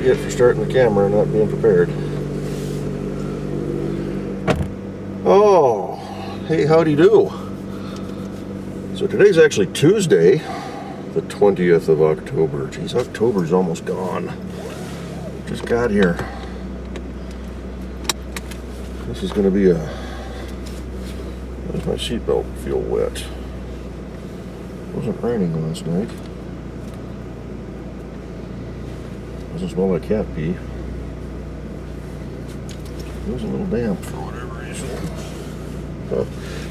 get for starting the camera and not being prepared. Oh, hey, howdy do. So today's actually Tuesday, the 20th of October. Geez, October's almost gone. Just got here. This is going to be a... Why does my seatbelt feel wet? It wasn't raining last night. Doesn't smell like cat pee. It was a little damp for whatever reason.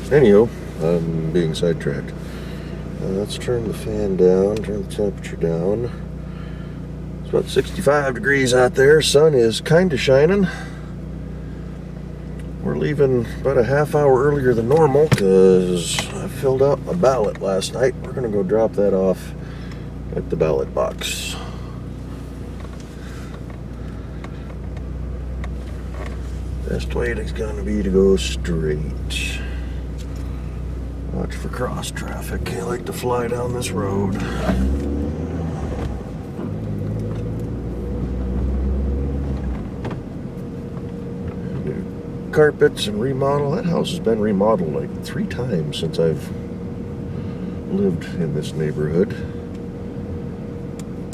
Anywho, I'm being sidetracked. Let's turn the fan down, turn the temperature down. It's about 65 degrees out there. Sun is kind of shining. We're leaving about a half hour earlier than normal because I filled out my ballot last night. We're going to go drop that off at the ballot box. Best way is going to be to go straight. Watch for cross traffic. I like to fly down this road. New carpets and remodel. That house has been remodeled like 3 times since I've lived in this neighborhood. I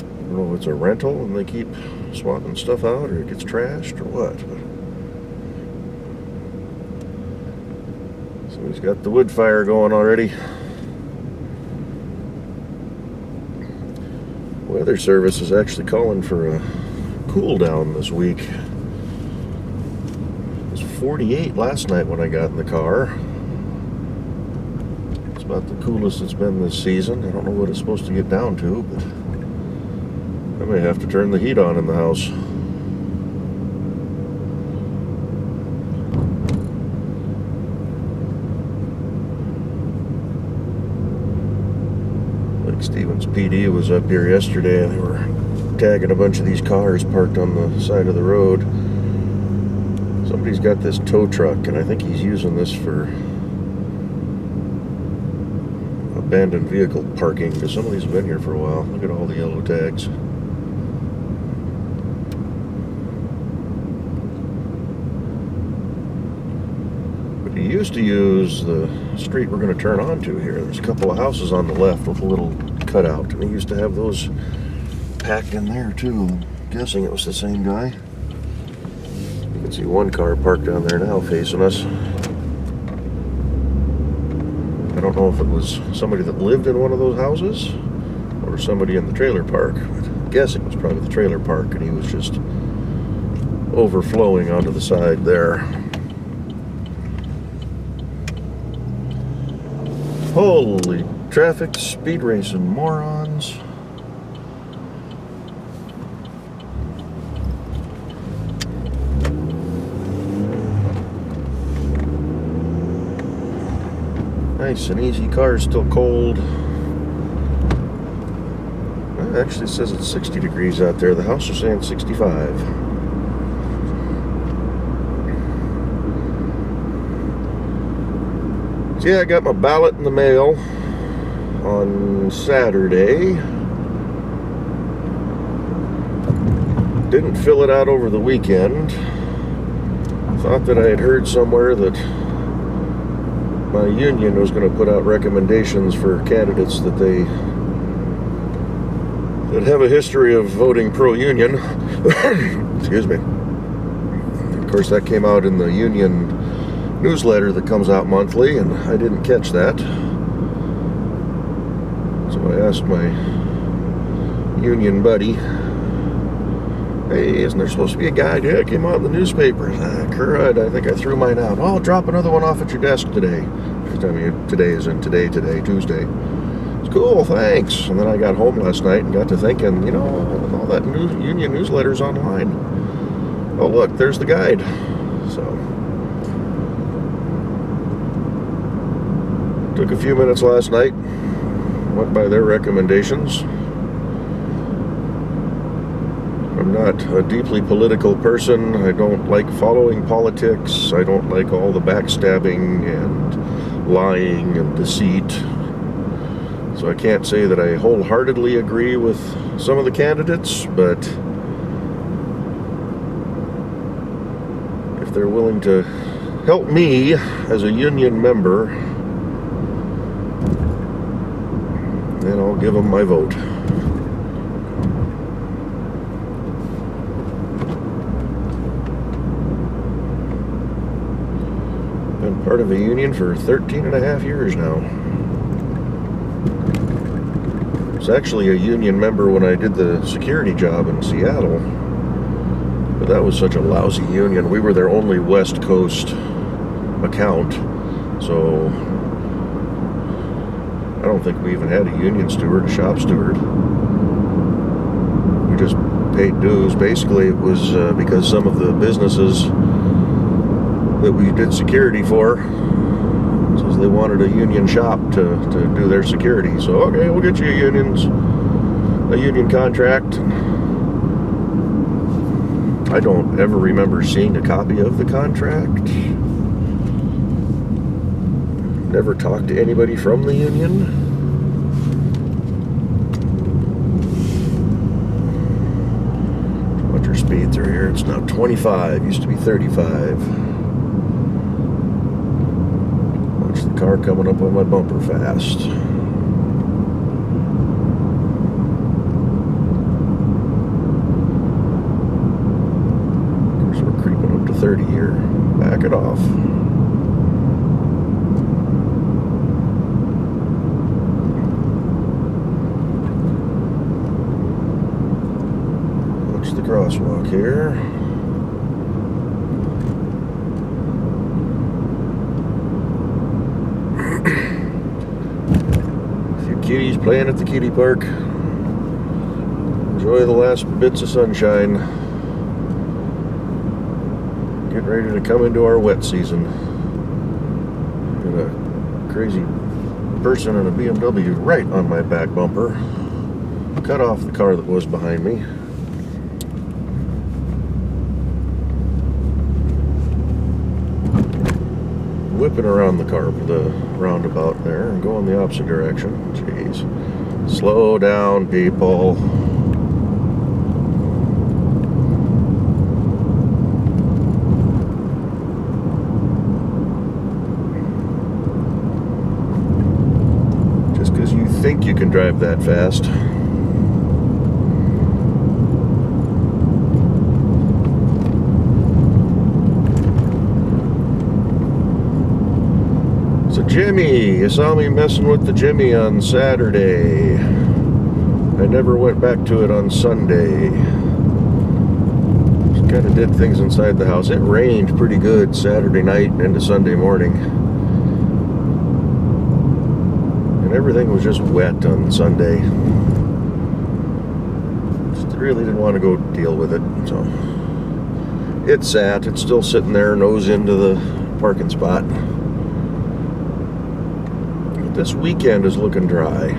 don't know if it's a rental and they keep swapping stuff out or it gets trashed or what. So he's got the wood fire going already. Weather Service is actually calling for a cool down this week. It was 48 last night when I got in the car. It's about the coolest it's been this season. I don't know what it's supposed to get down to, but I may have to turn the heat on in the house. Stevens PD was up here yesterday and they were tagging a bunch of these cars parked on the side of the road. Somebody's got this tow truck and I think he's using this for abandoned vehicle parking because some of these have been here for a while. Look at all the yellow tags. But he used to use the street we're going to turn onto here. There's a couple of houses on the left with a little cutout, and he used to have those packed in there too. I'm guessing it was the same guy. You can see one car parked down there now facing us. I don't know if it was somebody that lived in one of those houses or somebody in the trailer park, but I'm guessing it was probably the trailer park and he was just overflowing onto the side there. Holy traffic, speed racing morons. Nice and easy. Car is still cold. It actually says it's 60 degrees out there. The house is saying 65. So yeah, I got my ballot in the mail on Saturday. Didn't fill it out over the weekend. Thought that I had heard somewhere that my union was going to put out recommendations for candidates that have a history of voting pro-union. Excuse me. Of course, that came out in the union newsletter that comes out monthly, and I didn't catch that. So I asked my union buddy, hey, isn't there supposed to be a guide? Yeah, it came out in the newspaper. Crud, I think I threw mine out. Oh, I'll drop another one off at your desk today. I mean, today is in today, Tuesday. It's cool, thanks. And then I got home last night and got to thinking, you know, all that union newsletter's online. Oh, look, there's the guide. So, took a few minutes last night, went by their recommendations. I'm not a deeply political person. I don't like following politics. I don't like all the backstabbing and lying and deceit. So I can't say that I wholeheartedly agree with some of the candidates, but they're willing to help me as a union member, then I'll give them my vote. Been part of a union for 13 and a half years now. I was actually a union member when I did the security job in Seattle, but that was such a lousy union. We were their only West Coast account, so I don't think we even had a union steward, a shop steward. We just paid dues. Basically, it was because some of the businesses that we did security for, says they wanted a union shop to do their security. So, okay, we'll get you a union contract. I don't ever remember seeing a copy of the contract. Never talked to anybody from the union. Watch your speed through here. It's now 25. Used to be 35. Watch the car coming up on my bumper fast. Of course, we're creeping up to 30 here. Back it off. The crosswalk here. A few kitties playing at the kiddie park. Enjoy the last bits of sunshine. Getting ready to come into our wet season. Got a crazy person in a BMW right on my back bumper. Cut off the car that was behind me. Whipping around the car, the roundabout there, and going the opposite direction. Jeez. Slow down, people. Just because you think you can drive that fast. So Jimmy, you saw me messing with the Jimmy on Saturday. I never went back to it on Sunday. Just kind of did things inside the house. It rained pretty good Saturday night and into Sunday morning. And everything was just wet on Sunday. Just really didn't want to go deal with it. So it sat. It's still sitting there, nose into the parking spot. This weekend is looking dry.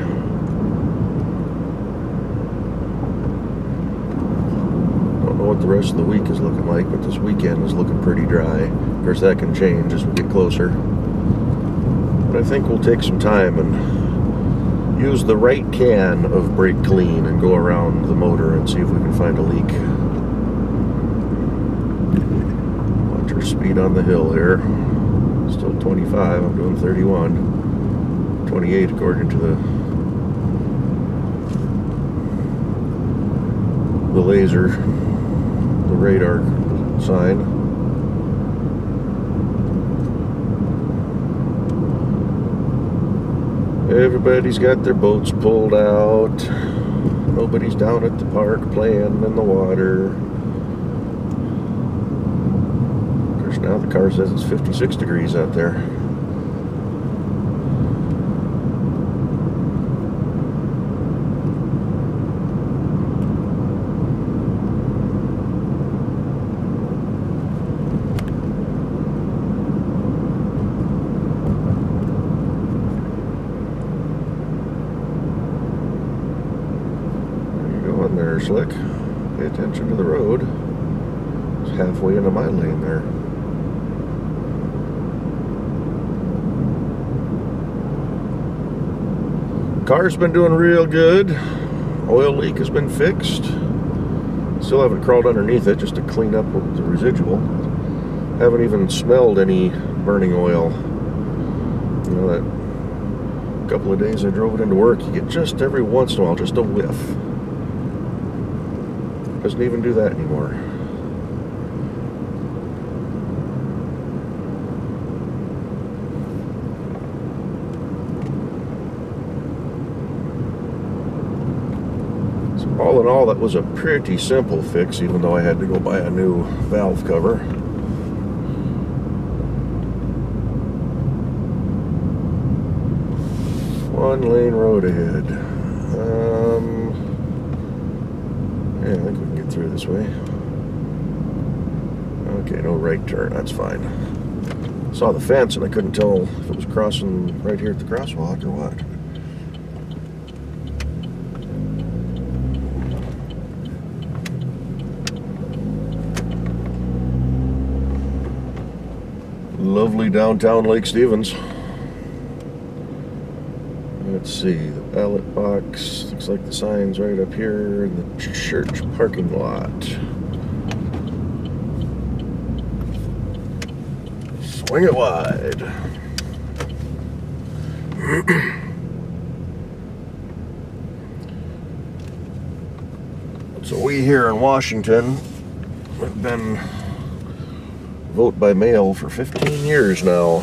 Don't know what the rest of the week is looking like, but this weekend is looking pretty dry. Of course, that can change as we get closer. But I think we'll take some time and use the right can of brake clean and go around the motor and see if we can find a leak. Watch our speed on the hill here. Still 25, I'm doing 31. 28 according to the laser, the radar sign. Everybody's got their boats pulled out. Nobody's down at the park playing in the water. Of course, now the car says it's 56 degrees out there. There, slick. Pay attention to the road. It's halfway into my lane there. Car's been doing real good. Oil leak has been fixed. Still haven't crawled underneath it just to clean up the residual. Haven't even smelled any burning oil. You know, that couple of days I drove it into work, you get just every once in a while just a whiff. Doesn't even do that anymore. So all in all, that was a pretty simple fix, even though I had to go buy a new valve cover. One lane road ahead. Yeah, I think we can get through this way. Okay, no right turn, that's fine. Saw the fence and I couldn't tell if it was crossing right here at the crosswalk or what. Lovely downtown Lake Stevens. Let's see, the ballot box, looks like the sign's right up here in the church parking lot. Swing it wide. So we here in Washington have been vote by mail for 15 years now.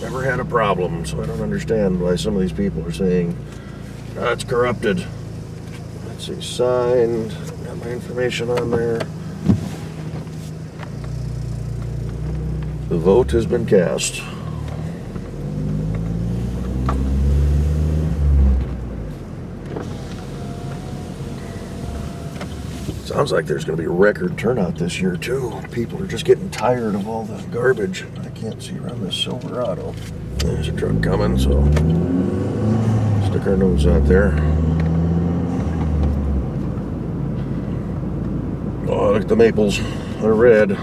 Never had a problem, so I don't understand why some of these people are saying it's corrupted. Let's see, signed, got my information on there. The vote has been cast. Sounds like there's going to be a record turnout this year too. People are just getting tired of all the garbage. I can't see around this Silverado. There's a truck coming, so stick our nose out there. Oh, look at the maples. They're red.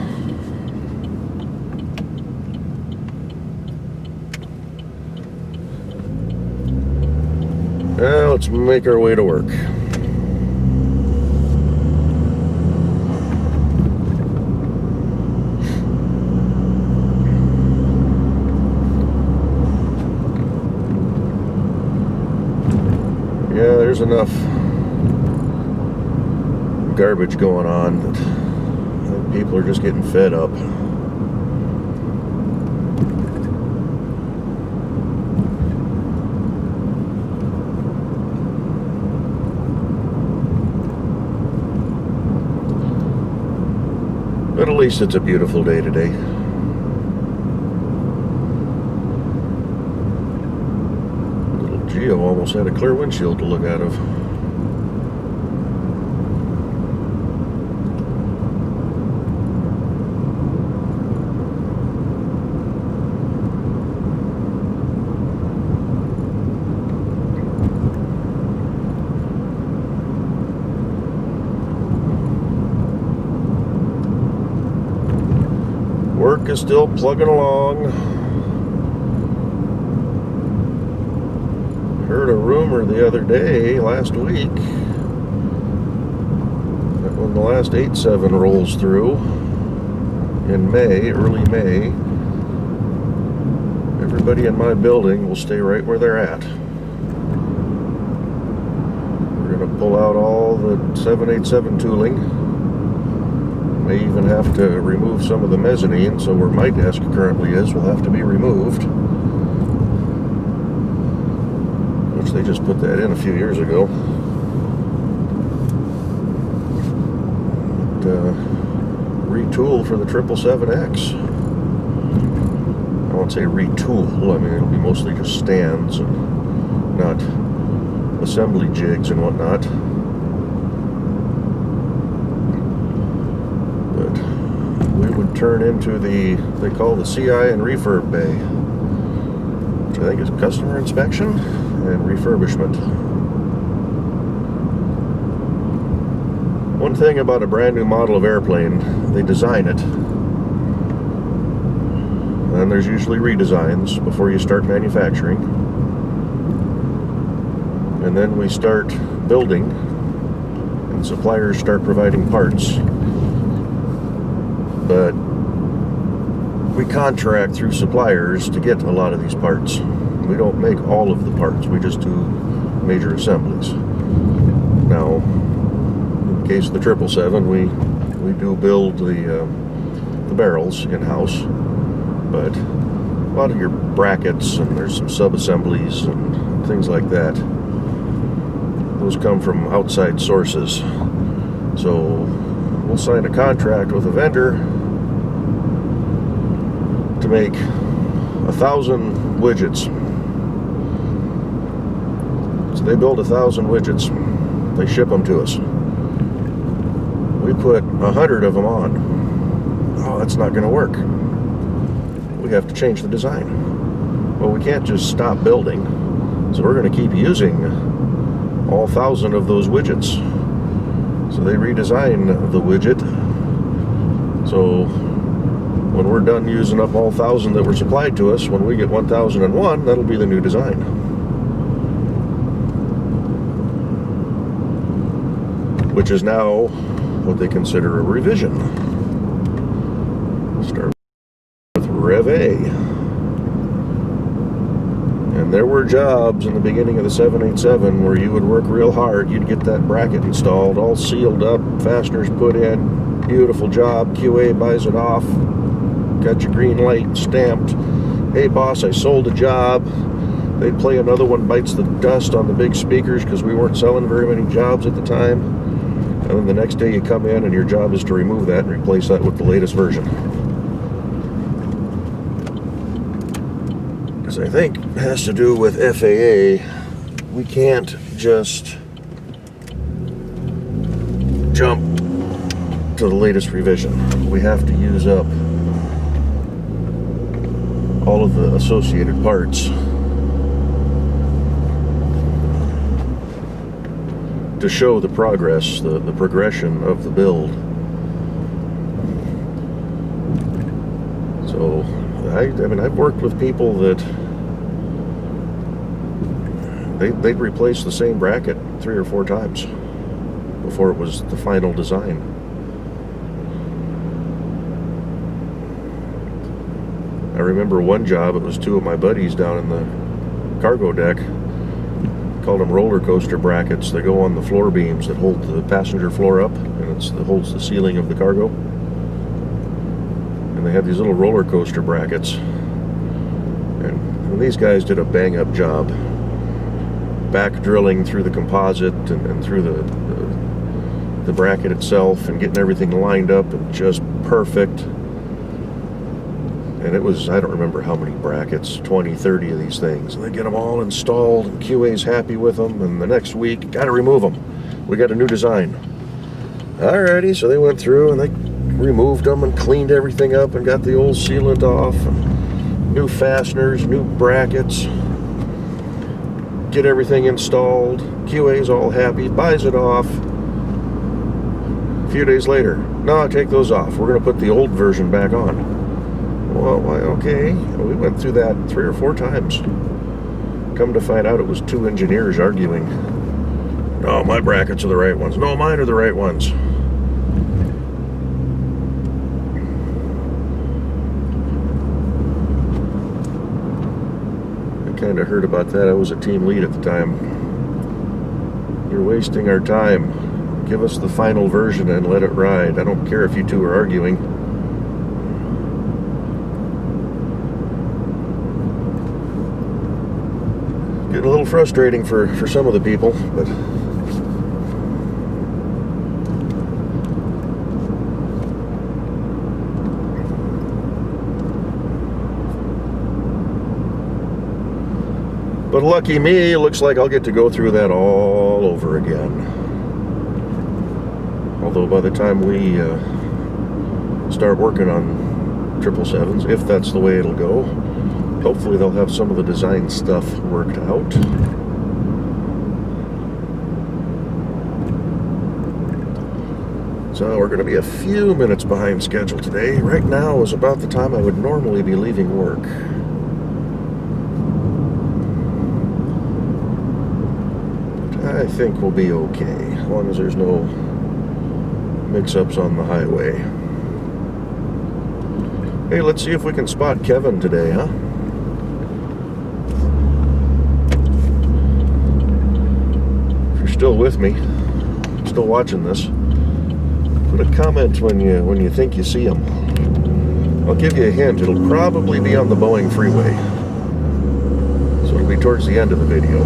Now let's make our way to work. Yeah, there's enough garbage going on that I think people are just getting fed up. But at least it's a beautiful day today. Geo almost had a clear windshield to look out of. Work is still plugging along. Heard a rumor the other day, last week, that when the last 8.7 rolls through in May, early May, everybody in my building will stay right where they're at. We're going to pull out all the 787 tooling. May even have to remove some of the mezzanine, so where my desk currently is will have to be removed. They just put that in a few years ago. But, retool for the 777X. I won't say retool. I mean, it'll be mostly just stands and not assembly jigs and whatnot. But we would turn into they call the CI and refurb bay, which I think is customer inspection and refurbishment. One thing about a brand new model of airplane, they design it, and there's usually redesigns before you start manufacturing, and then we start building and suppliers start providing parts. But we contract through suppliers to get a lot of these parts. We don't make all of the parts, we just do major assemblies. Now, in the case of the 777, we do build the barrels in-house, but a lot of your brackets, and there's some sub-assemblies and things like that, those come from outside sources. So we'll sign a contract with a vendor to make 1,000 widgets. So they build 1,000 widgets, they ship them to us. We put 100 of them on. Oh, that's not going to work. We have to change the design. Well, we can't just stop building, so we're going to keep using all 1,000 of those widgets. So they redesign the widget. So when we're done using up all 1,000 that were supplied to us, when we get 1,001, that'll be the new design. Which is now what they consider a revision. Start with Rev A. And there were jobs in the beginning of the 787 where you would work real hard, you'd get that bracket installed, all sealed up, fasteners put in, beautiful job, QA buys it off, got your green light stamped. Hey boss, I sold a job. They'd play another one, bites the dust on the big speakers because we weren't selling very many jobs at the time. And then the next day you come in and your job is to remove that and replace that with the latest version. Because I think it has to do with FAA. We can't just jump to the latest revision. We have to use up all of the associated parts to show the progress, the progression of the build. So, I mean, I've worked with people that they'd replace the same bracket 3 or 4 times before it was the final design. I remember one job, it was 2 of my buddies down in the cargo deck. Called them roller coaster brackets. They go on the floor beams that hold the passenger floor up, and it holds the ceiling of the cargo. And they have these little roller coaster brackets. And these guys did a bang up job. Back drilling through the composite and through the bracket itself and getting everything lined up and just perfect. And it was, I don't remember how many brackets, 20, 30 of these things. And they get them all installed, and QA's happy with them, and the next week, got to remove them. We got a new design. Alrighty, so they went through and they removed them and cleaned everything up and got the old sealant off, and new fasteners, new brackets, get everything installed. QA's all happy, buys it off. A few days later, no, take those off. We're going to put the old version back on. Well, okay, we went through that 3 or 4 times. Come to find out it was 2 engineers arguing. No, my brackets are the right ones. No, mine are the right ones. I kind of heard about that. I was a team lead at the time. You're wasting our time. Give us the final version and let it ride. I don't care if you 2 are arguing. Getting a little frustrating for some of the people, but lucky me, it looks like I'll get to go through that all over again. Although by the time we start working on 777s, if that's the way it'll go, hopefully they'll have some of the design stuff worked out. So we're going to be a few minutes behind schedule today. Right now is about the time I would normally be leaving work. But I think we'll be okay, as long as there's no mix-ups on the highway. Hey, let's see if we can spot Kevin today, huh? If you're still with me, still watching this, put a comment when you think you see him. I'll give you a hint. It'll probably be on the Boeing freeway. So it'll be towards the end of the video.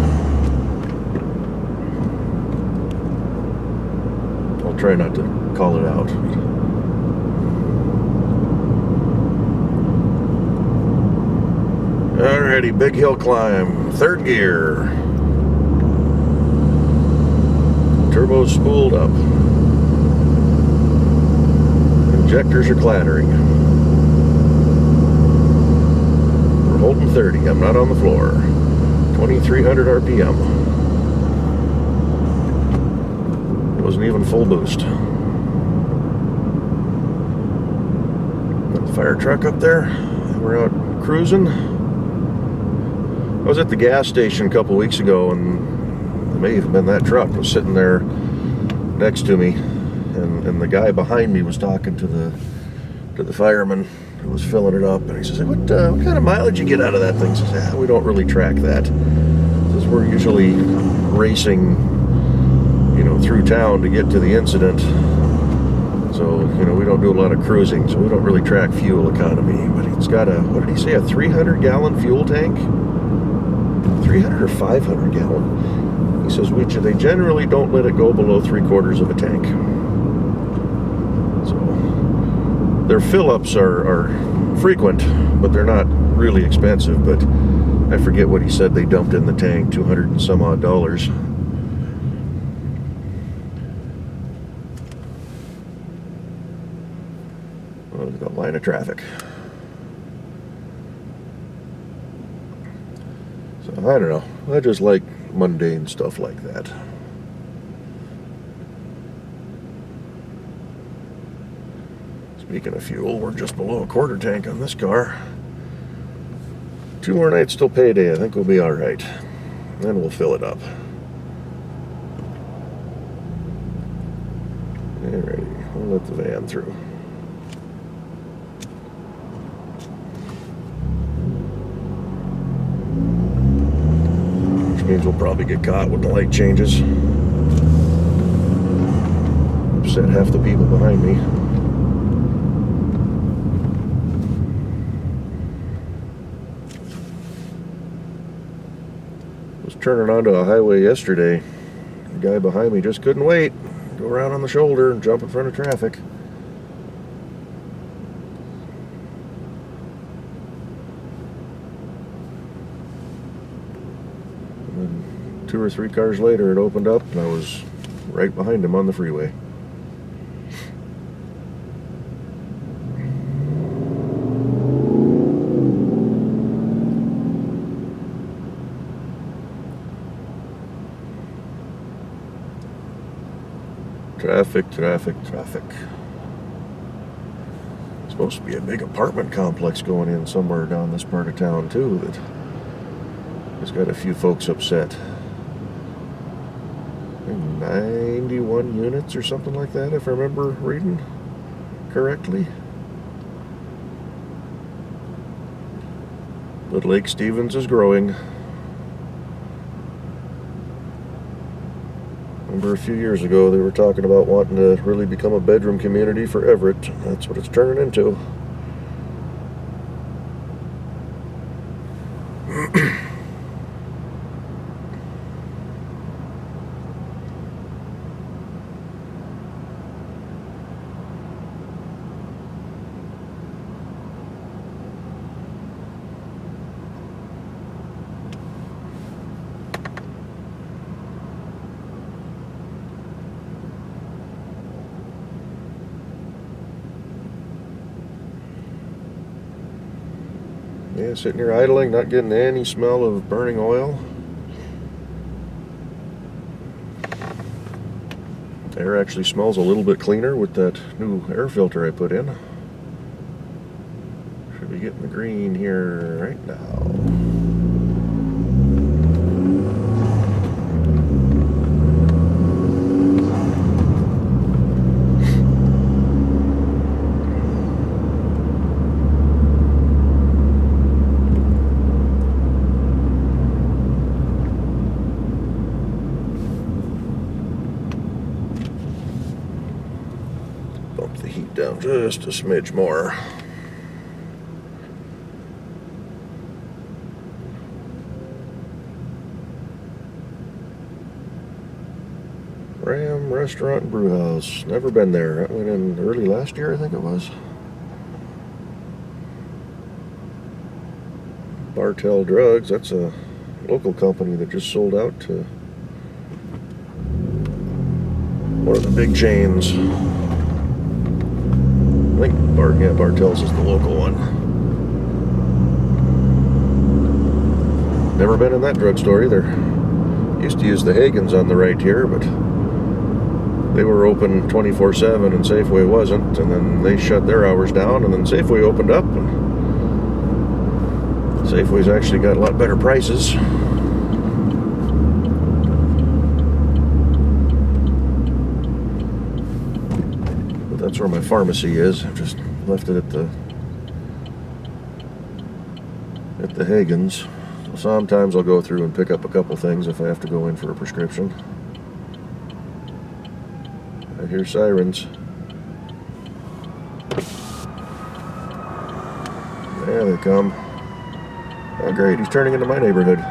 I'll try not to call it out. Alrighty, big hill climb, third gear. Turbo's spooled up. Injectors are clattering. We're holding 30. I'm not on the floor. 2,300 RPM. It wasn't even full boost. Got the fire truck up there. We're out cruising. I was at the gas station a couple weeks ago, and it may have been that truck was sitting there next to me, and the guy behind me was talking to the fireman who was filling it up, and he says, what kind of mileage you get out of that thing? He says, we don't really track that. He says, we're usually racing, through town to get to the incident, so we don't do a lot of cruising, so we don't really track fuel economy. But it's got a, what did he say, a 300-gallon fuel tank? 300 or 500 gallon. He says they generally don't let it go below 3/4 of a tank. So their fill-ups are frequent, but they're not really expensive. But I forget what he said they dumped in the tank, $200 and some odd. Oh, look at that line of traffic. I don't know. I just like mundane stuff like that. Speaking of fuel, we're just below a quarter tank on this car. 2 more nights till payday. I think we'll be all right. Then we'll fill it up. Alrighty, we'll let the van through. Means we'll probably get caught when the light changes. Upset half the people behind me. Was turning onto a highway yesterday. The guy behind me just couldn't wait. Go around on the shoulder and jump in front of traffic. And then 2 or 3 cars later, it opened up, and I was right behind him on the freeway. Traffic, traffic, traffic. It's supposed to be a big apartment complex going in somewhere down this part of town, too, that has got a few folks upset. I think 91 units or something like that, if I remember reading correctly. But Lake Stevens is growing. Remember a few years ago they were talking about wanting to really become a bedroom community for Everett. That's what it's turning into. Yeah, sitting here idling, not getting any smell of burning oil. Air actually smells a little bit cleaner with that new air filter I put in. Should be getting the green here right now. down just a smidge more. Ram Restaurant and Brew House. Never been there. I went in early last year, I think it was. Bartell Drugs. That's a local company that just sold out to one of the big chains. I think Bartell's is the local one. Never been in that drugstore either. Used to use the Hagen's on the right here, but they were open 24/7 and Safeway wasn't, and then they shut their hours down, and then Safeway opened up, and Safeway's actually got a lot better prices. But that's where my pharmacy is. I've just left it at the Hagen's. So sometimes I'll go through and pick up a couple things if I have to go in for a prescription. I hear sirens. There they come. Oh great, he's turning into my neighborhood.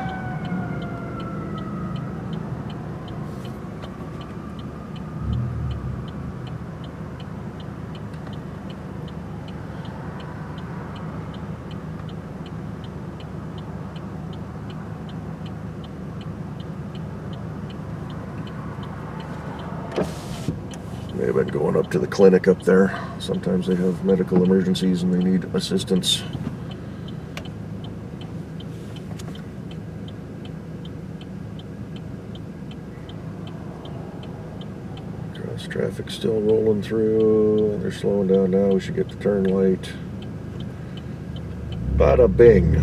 They've been going up to the clinic up there. Sometimes they have medical emergencies and they need assistance. Cross traffic still rolling through. They're slowing down now. We should get the turn light. Bada bing.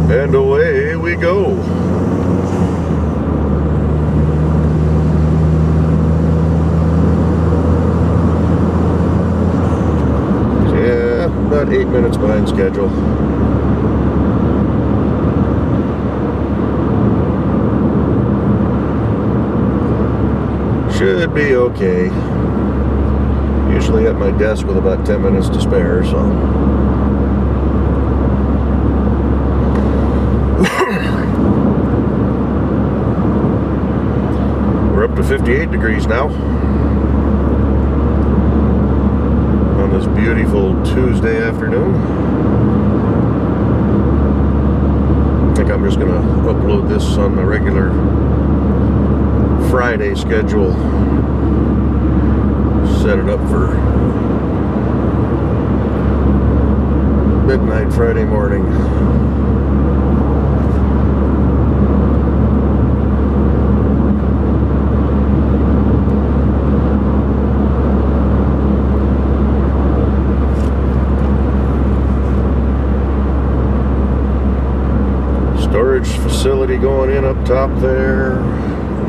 And away we go. Yeah, about 8 minutes behind schedule. Should be okay. Usually at my desk with about 10 minutes to spare, so. We're up to 58 degrees now on this beautiful Tuesday afternoon. I think I'm just going to upload this on my regular Friday schedule. Set it up for midnight Friday morning. Storage facility going in up top there.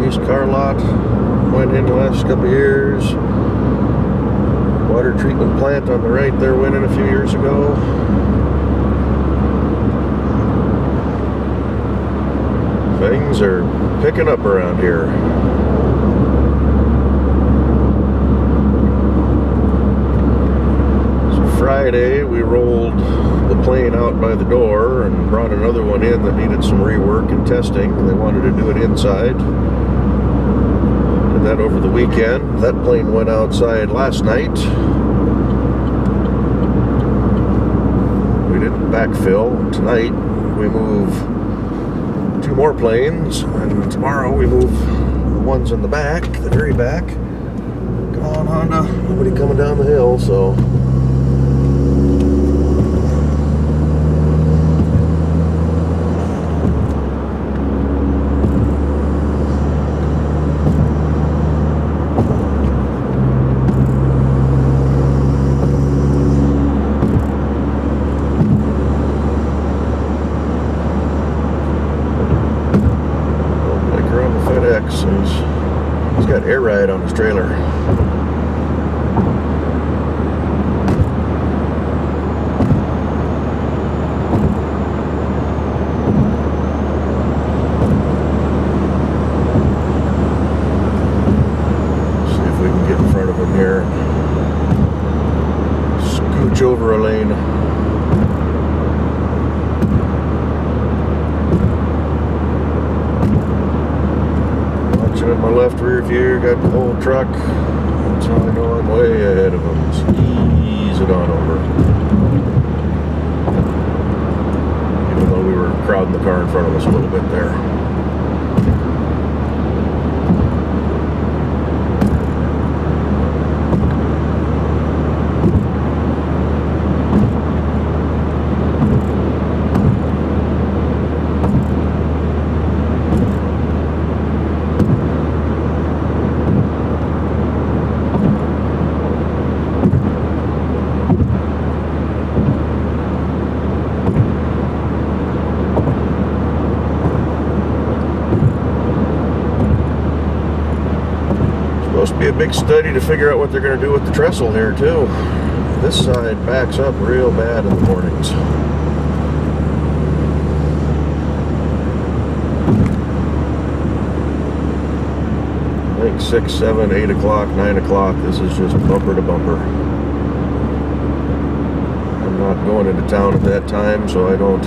Used car lot went in the last couple of years. Water treatment plant on the right there went in a few years ago. Things are picking up around here. So Friday we rolled the plane out by the door and brought another one in that needed some rework and testing. They wanted to do it inside. Did that over the weekend. That plane went outside last night. We didn't backfill. Tonight we move 2 more planes, and tomorrow we move the ones in the back, the very back. Come on, Honda. Nobody coming down the hill, so. He's got air ride on his trailer. Looking at my left rear view, got the whole truck. That's how I know I'm way ahead of them. Just ease it on over. Even though we were crowding the car in front of us a little bit there. Supposed to be a big study to figure out what they're going to do with the trestle here too. This side backs up real bad in the mornings. I think 6, 7, 8 o'clock, 9 o'clock, this is just bumper to bumper. I'm not going into town at that time, so I don't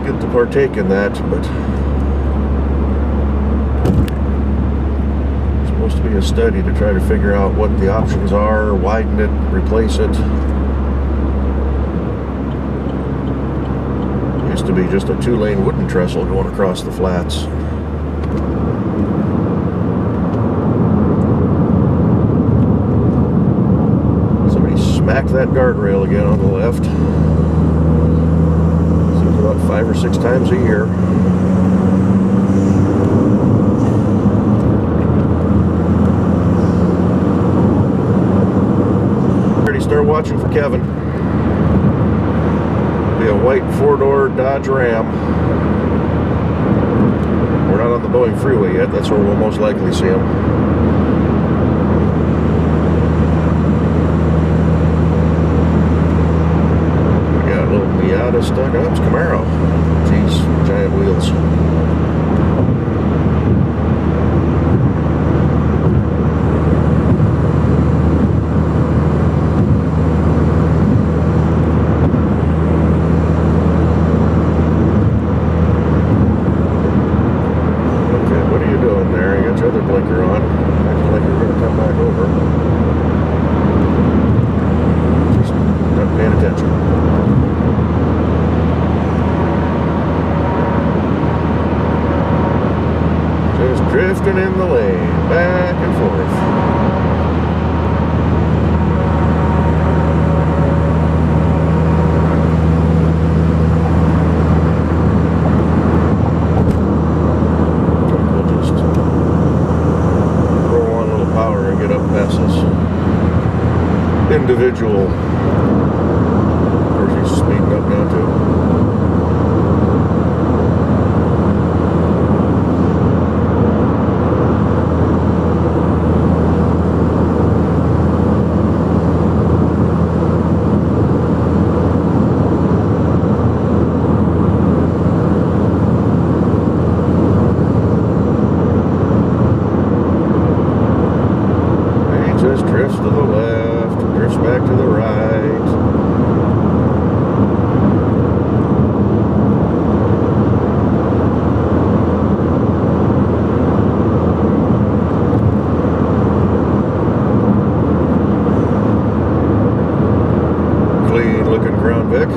get to partake in that, but supposed to be a study to try to figure out what the options are, widen it, replace it. Used to be just a 2-lane wooden trestle going across the flats. Somebody smacked that guardrail again on the left. Seems about 5 or 6 times a year. Start watching for Kevin. Be a white 4-door Dodge Ram. We're not on the Boeing freeway yet. That's where we'll most likely see him. We got a little Miata stuck. Oh, it's Camaro. Jeez, giant wheels. Other blinker on, acting like you're going to come back over. Just not paying attention. Just drifting in the lane, back and forth. Individual. Of course, he's speeding up now too. He just drifts to the left. Drifts back to the right. Clean looking Crown Vic.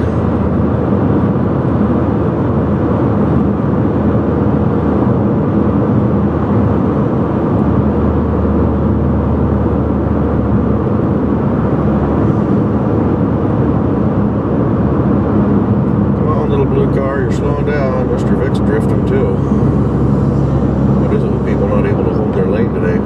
Blue car, you're slowing down. Mr. Vic's drifting too. What is it with people not able to hold their lane today?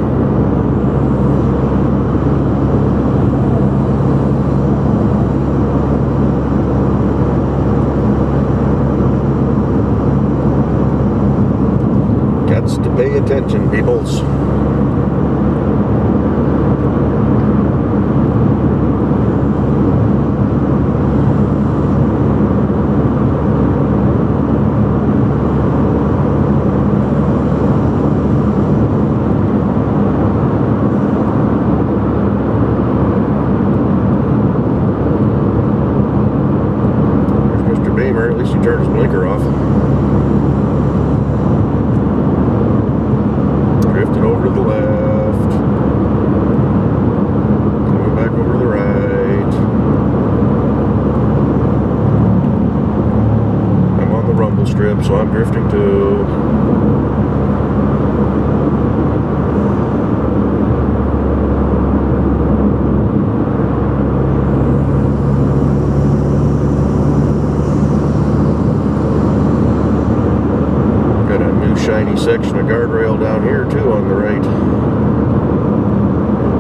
Gots to pay attention, peoples. At least he turned his blinker off. so I'm drifting too. Got a new shiny section of guardrail down here too on the right.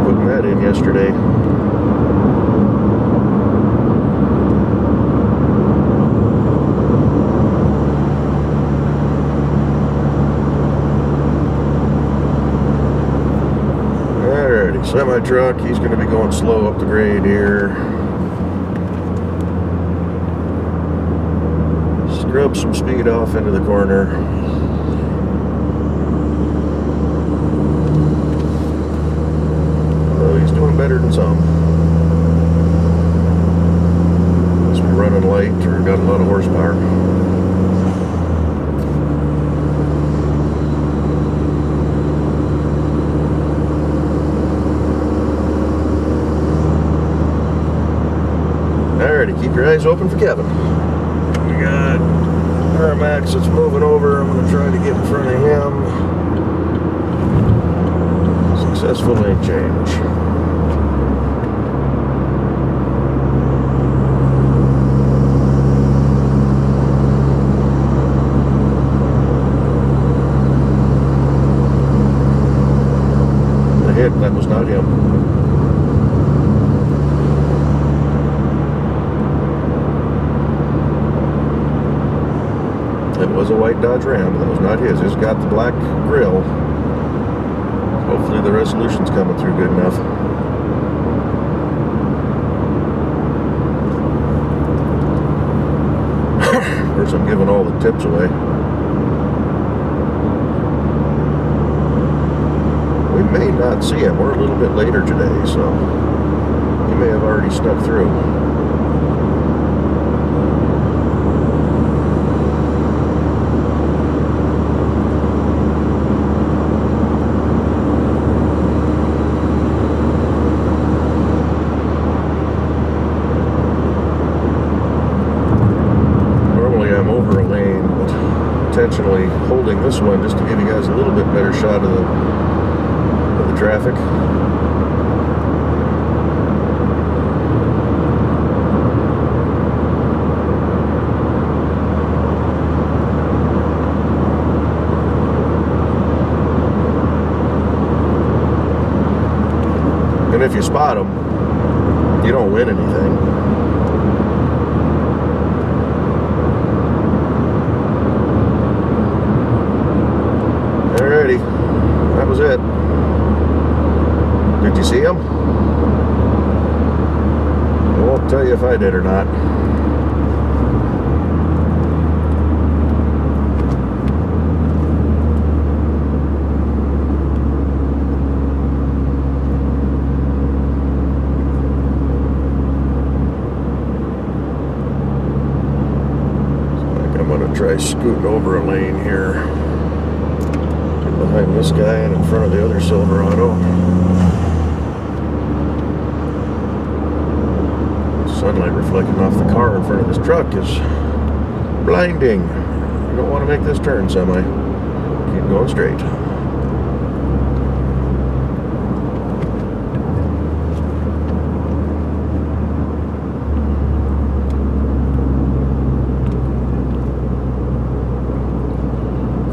Putting that in yesterday. Semi-truck, he's going to be going slow up the grade here. Scrub some speed off into the corner. Well, he's doing better than some. Must be running light or got a lot of horsepower. Alrighty, keep your eyes open for Kevin. We got Max that's moving over. I'm going to try to get in front of him. Successful lane change. The hit, that was not him. It was a white Dodge Ram. That was not his. It's got the black grille. Hopefully the resolution's coming through good enough. Of course, I'm giving all the tips away. We may not see him. We're a little bit later today, so he may have already snuck through. Intentionally holding this one just to give you guys a little bit better shot of the traffic. And if you spot them, you don't win anything. Alrighty, that was it. Did you see him? I won't tell you if I did or not. I'm going to try scooting over a lane here. Behind this guy and in front of the other Silverado. Sunlight reflecting off the car in front of this truck is blinding. You don't want to make this turn, semi. Keep going straight.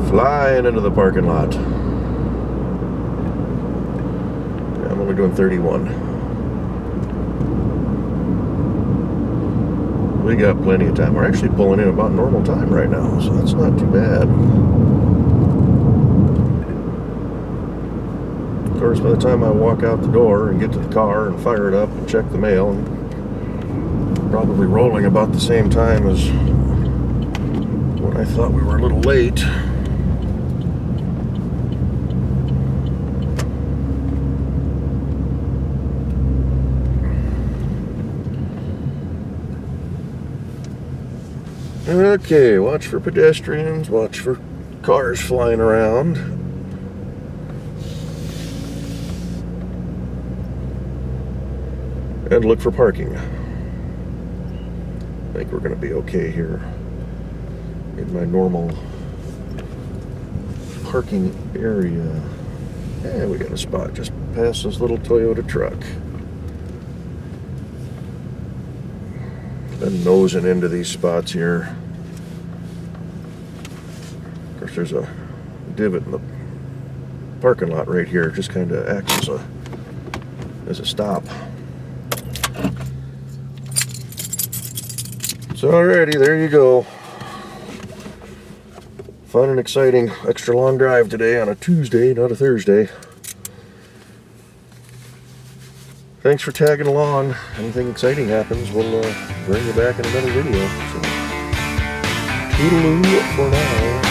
Flying into the parking lot. Yeah, I'm only doing 31. We got plenty of time. We're actually pulling in about normal time right now, so that's not too bad. Of course, by the time I walk out the door and get to the car and fire it up and check the mail, I'm probably rolling about the same time as when I thought we were a little late. Okay, watch for pedestrians, watch for cars flying around. And look for parking. I think we're going to be okay here in my normal parking area. Yeah, we got a spot just past this little Toyota truck. Been nosing into these spots here. Of course, there's a divot in the parking lot right here. It just kind of acts as a stop. So alrighty, there you go. Fun and exciting extra long drive today on a Tuesday, not a Thursday. Thanks for tagging along. Anything exciting happens, we'll bring you back in another video. So, toodaloo for now.